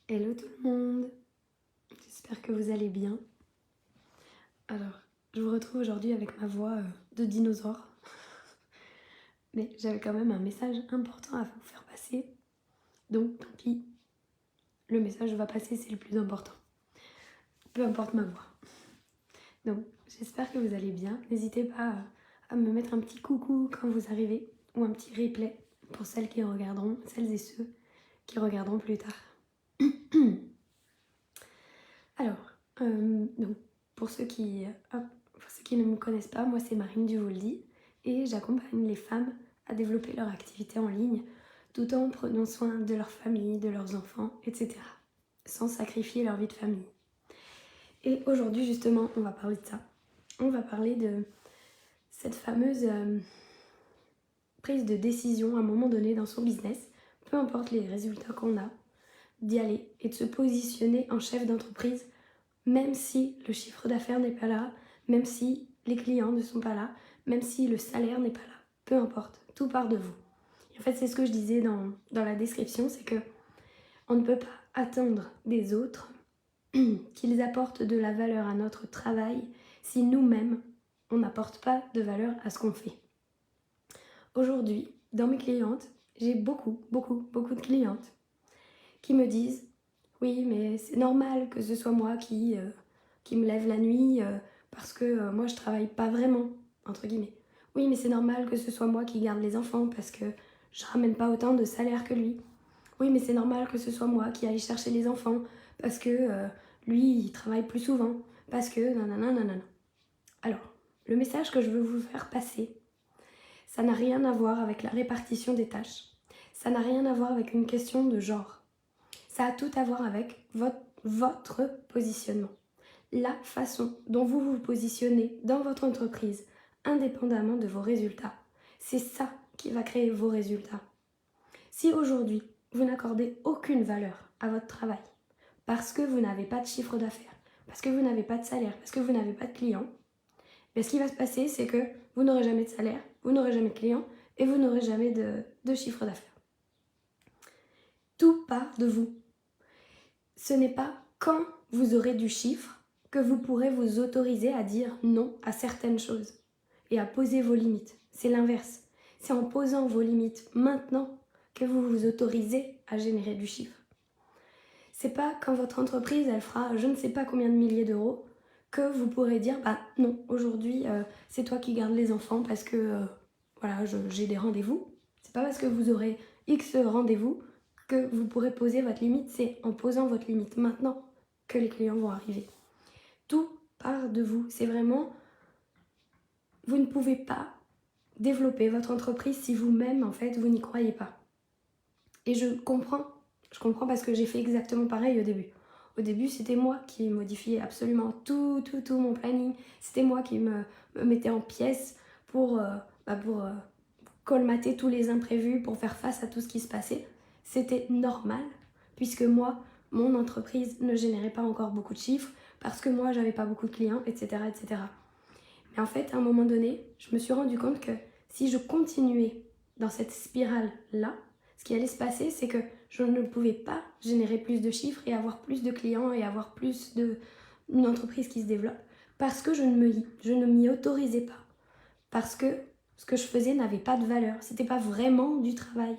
Hello tout le monde, j'espère que vous allez bien. Alors, je vous retrouve aujourd'hui avec ma voix de dinosaure. Mais j'avais quand même un message important à vous faire passer. Donc tant pis, le message va passer, c'est le plus important. Peu importe ma voix. Donc j'espère que vous allez bien. N'hésitez pas à me mettre un petit coucou quand vous arrivez ou un petit replay pour celles et ceux qui regarderont plus tard. Alors, donc, pour ceux qui ne me connaissent pas, moi c'est Marine Duvoldy et j'accompagne les femmes à développer leur activité en ligne tout en prenant soin de leur famille, de leurs enfants, etc. sans sacrifier leur vie de famille. Et aujourd'hui justement, on va parler de ça. On va parler de cette fameuse prise de décision à un moment donné dans son business, peu importe les résultats qu'on a, d'y aller et de se positionner en chef d'entreprise même si le chiffre d'affaires n'est pas là, même si les clients ne sont pas là, même si le salaire n'est pas là. Peu importe, tout part de vous. Et en fait, c'est ce que je disais dans la description, c'est que on ne peut pas attendre des autres qu'ils apportent de la valeur à notre travail si nous-mêmes, on n'apporte pas de valeur à ce qu'on fait. Aujourd'hui, dans mes clientes, j'ai beaucoup de clientes qui me disent oui, mais c'est normal que ce soit moi qui me lève la nuit parce que moi je travaille pas vraiment, entre guillemets. Oui, mais c'est normal que ce soit moi qui garde les enfants parce que je ramène pas autant de salaire que lui. Oui, mais c'est normal que ce soit moi qui aille chercher les enfants parce que lui il travaille plus souvent, parce que nanana. Alors, le message que je veux vous faire passer, ça n'a rien à voir avec la répartition des tâches. Ça n'a rien à voir avec une question de genre. Ça a tout à voir avec votre positionnement. La façon dont vous vous positionnez dans votre entreprise, indépendamment de vos résultats. C'est ça qui va créer vos résultats. Si aujourd'hui, vous n'accordez aucune valeur à votre travail, parce que vous n'avez pas de chiffre d'affaires, parce que vous n'avez pas de salaire, parce que vous n'avez pas de clients, ce qui va se passer, c'est que vous n'aurez jamais de salaire, vous n'aurez jamais de clients et vous n'aurez jamais de chiffre d'affaires. Tout part de vous. Ce n'est pas quand vous aurez du chiffre que vous pourrez vous autoriser à dire non à certaines choses et à poser vos limites. C'est l'inverse. C'est en posant vos limites maintenant que vous vous autorisez à générer du chiffre. C'est pas quand votre entreprise elle fera je ne sais pas combien de milliers d'euros que vous pourrez dire bah non, aujourd'hui c'est toi qui gardes les enfants parce que voilà, j'ai des rendez-vous. C'est pas parce que vous aurez X rendez-vous que vous pourrez poser votre limite, c'est en posant votre limite maintenant que les clients vont arriver. Tout part de vous, c'est vraiment, vous ne pouvez pas développer votre entreprise si vous-même en fait vous n'y croyez pas. Et je comprends parce que j'ai fait exactement pareil au début. Au début, c'était moi qui modifiais absolument tout mon planning. C'était moi qui me mettais en pièces pour colmater tous les imprévus, pour faire face à tout ce qui se passait. C'était normal, puisque moi, mon entreprise ne générait pas encore beaucoup de chiffres, parce que moi, j'avais pas beaucoup de clients, etc., etc. Mais en fait, à un moment donné, je me suis rendu compte que si je continuais dans cette spirale-là, ce qui allait se passer, c'est que je ne pouvais pas générer plus de chiffres et avoir plus de clients et avoir une entreprise qui se développe parce que je ne m'y autorisais pas. Parce que ce que je faisais n'avait pas de valeur. C'était pas vraiment du travail.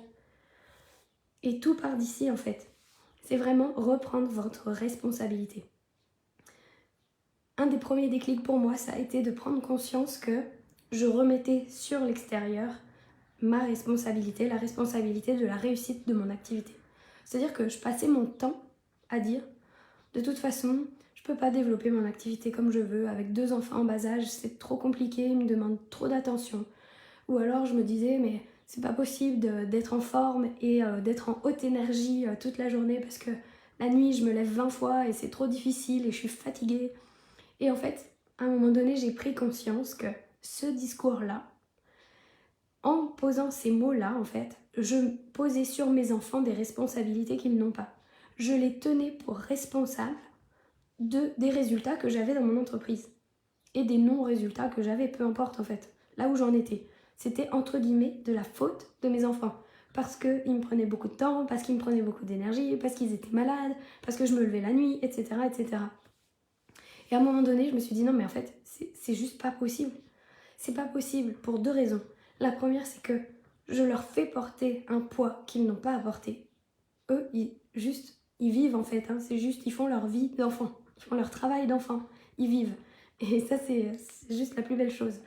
Et tout part d'ici en fait. C'est vraiment reprendre votre responsabilité. Un des premiers déclics pour moi, ça a été de prendre conscience que je remettais sur l'extérieur ma responsabilité, la responsabilité de la réussite de mon activité. C'est-à-dire que je passais mon temps à dire, de toute façon, je peux pas développer mon activité comme je veux, avec 2 enfants en bas âge, c'est trop compliqué, ils me demandent trop d'attention. Ou alors je me disais, mais c'est pas possible d'être en forme et d'être en haute énergie toute la journée parce que la nuit je me lève 20 fois et c'est trop difficile et je suis fatiguée. Et en fait, à un moment donné, j'ai pris conscience que ce discours-là, en posant ces mots-là, en fait, je posais sur mes enfants des responsabilités qu'ils n'ont pas. Je les tenais pour responsables des résultats que j'avais dans mon entreprise. Et des non-résultats que j'avais, peu importe en fait, là où j'en étais. C'était entre guillemets de la faute de mes enfants. parce qu'ils me prenaient beaucoup de temps, parce qu'ils me prenaient beaucoup d'énergie, parce qu'ils étaient malades, parce que je me levais la nuit, etc., etc. Et à un moment donné, je me suis dit non mais en fait, c'est juste pas possible. C'est pas possible pour 2 raisons. La première, c'est que je leur fais porter un poids qu'ils n'ont pas à porter. Eux, ils vivent en fait, hein. C'est juste, ils font leur vie d'enfant, ils font leur travail d'enfant, ils vivent. Et ça, c'est juste la plus belle chose.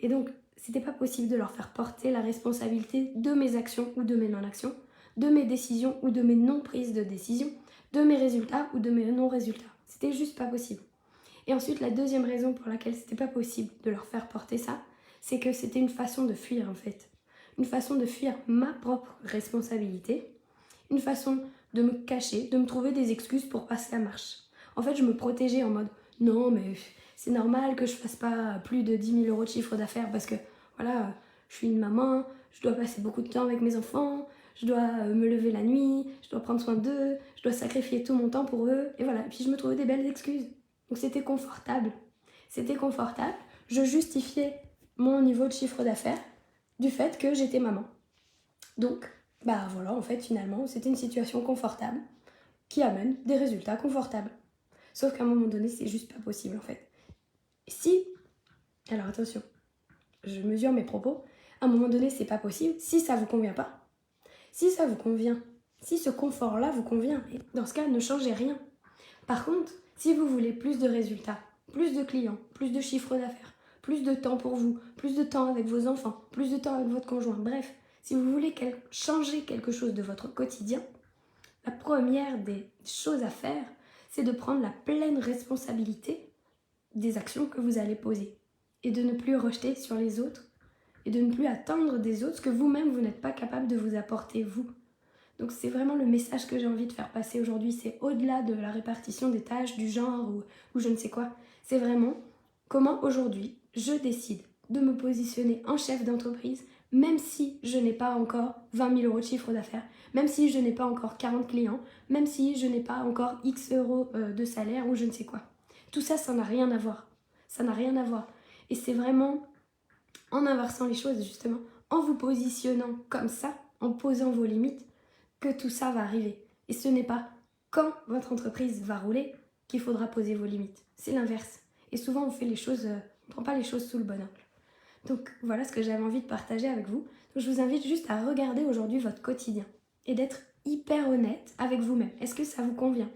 Et donc, c'était pas possible de leur faire porter la responsabilité de mes actions ou de mes non-actions, de mes décisions ou de mes non-prises de décision, de mes résultats ou de mes non-résultats. C'était juste pas possible. Et ensuite, la deuxième raison pour laquelle c'était pas possible de leur faire porter ça, c'est que c'était une façon de fuir en fait. Une façon de fuir ma propre responsabilité, une façon de me cacher, de me trouver des excuses pour passer la marche. En fait, je me protégeais en mode non, mais c'est normal que je fasse pas plus de 10 000 € de chiffre d'affaires parce que voilà, je suis une maman, je dois passer beaucoup de temps avec mes enfants, je dois me lever la nuit, je dois prendre soin d'eux, je dois sacrifier tout mon temps pour eux, et voilà. Et puis je me trouvais des belles excuses. Donc c'était confortable. C'était confortable. Je justifiais mon niveau de chiffre d'affaires du fait que j'étais maman. Donc, bah voilà, en fait, finalement, c'était une situation confortable qui amène des résultats confortables. Sauf qu'à un moment donné, c'est juste pas possible, en fait. Si, alors attention, je mesure mes propos, à un moment donné, c'est pas possible si ça vous convient pas. Si ça vous convient, si ce confort-là vous convient, et dans ce cas, ne changez rien. Par contre, si vous voulez plus de résultats, plus de clients, plus de chiffre d'affaires, plus de temps pour vous, plus de temps avec vos enfants, plus de temps avec votre conjoint, bref, si vous voulez changer quelque chose de votre quotidien, la première des choses à faire, c'est de prendre la pleine responsabilité des actions que vous allez poser et de ne plus rejeter sur les autres et de ne plus attendre des autres ce que vous-même vous n'êtes pas capable de vous apporter vous. Donc c'est vraiment le message que j'ai envie de faire passer aujourd'hui, c'est au-delà de la répartition des tâches, du genre ou je ne sais quoi, c'est vraiment comment aujourd'hui je décide de me positionner en chef d'entreprise, même si je n'ai pas encore 20 000 € de chiffre d'affaires, même si je n'ai pas encore 40 clients, même si je n'ai pas encore X euros de salaire ou je ne sais quoi. Tout ça, ça n'a rien à voir. Ça n'a rien à voir. Et c'est vraiment en inversant les choses, justement, en vous positionnant comme ça, en posant vos limites, que tout ça va arriver. Et ce n'est pas quand votre entreprise va rouler qu'il faudra poser vos limites. C'est l'inverse. Et souvent, on fait les choses, on ne prend pas les choses sous le bon angle. Donc voilà ce que j'avais envie de partager avec vous. Donc, je vous invite juste à regarder aujourd'hui votre quotidien et d'être hyper honnête avec vous-même. Est-ce que ça vous convient?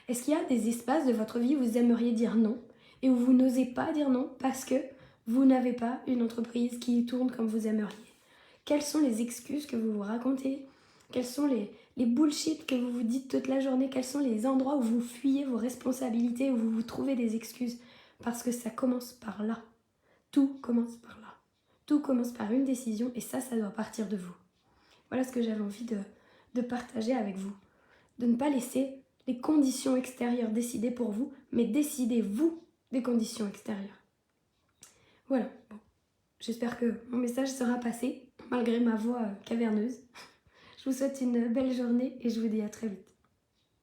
Est-ce qu'il y a des espaces de votre vie où vous aimeriez dire non et où vous n'osez pas dire non parce que vous n'avez pas une entreprise qui tourne comme vous aimeriez? Quelles sont les excuses que vous vous racontez? Quels sont les bullshit que vous vous dites toute la journée? Quels sont les endroits où vous fuyez vos responsabilités, où vous vous trouvez des excuses? Parce que ça commence par là. Tout commence par là. Tout commence par une décision et ça doit partir de vous. Voilà ce que j'avais envie de partager avec vous. De ne pas laisser les conditions extérieures décider pour vous, mais décidez vous des conditions extérieures. Voilà. Bon. J'espère que mon message sera passé, malgré ma voix caverneuse. Je vous souhaite une belle journée et je vous dis à très vite.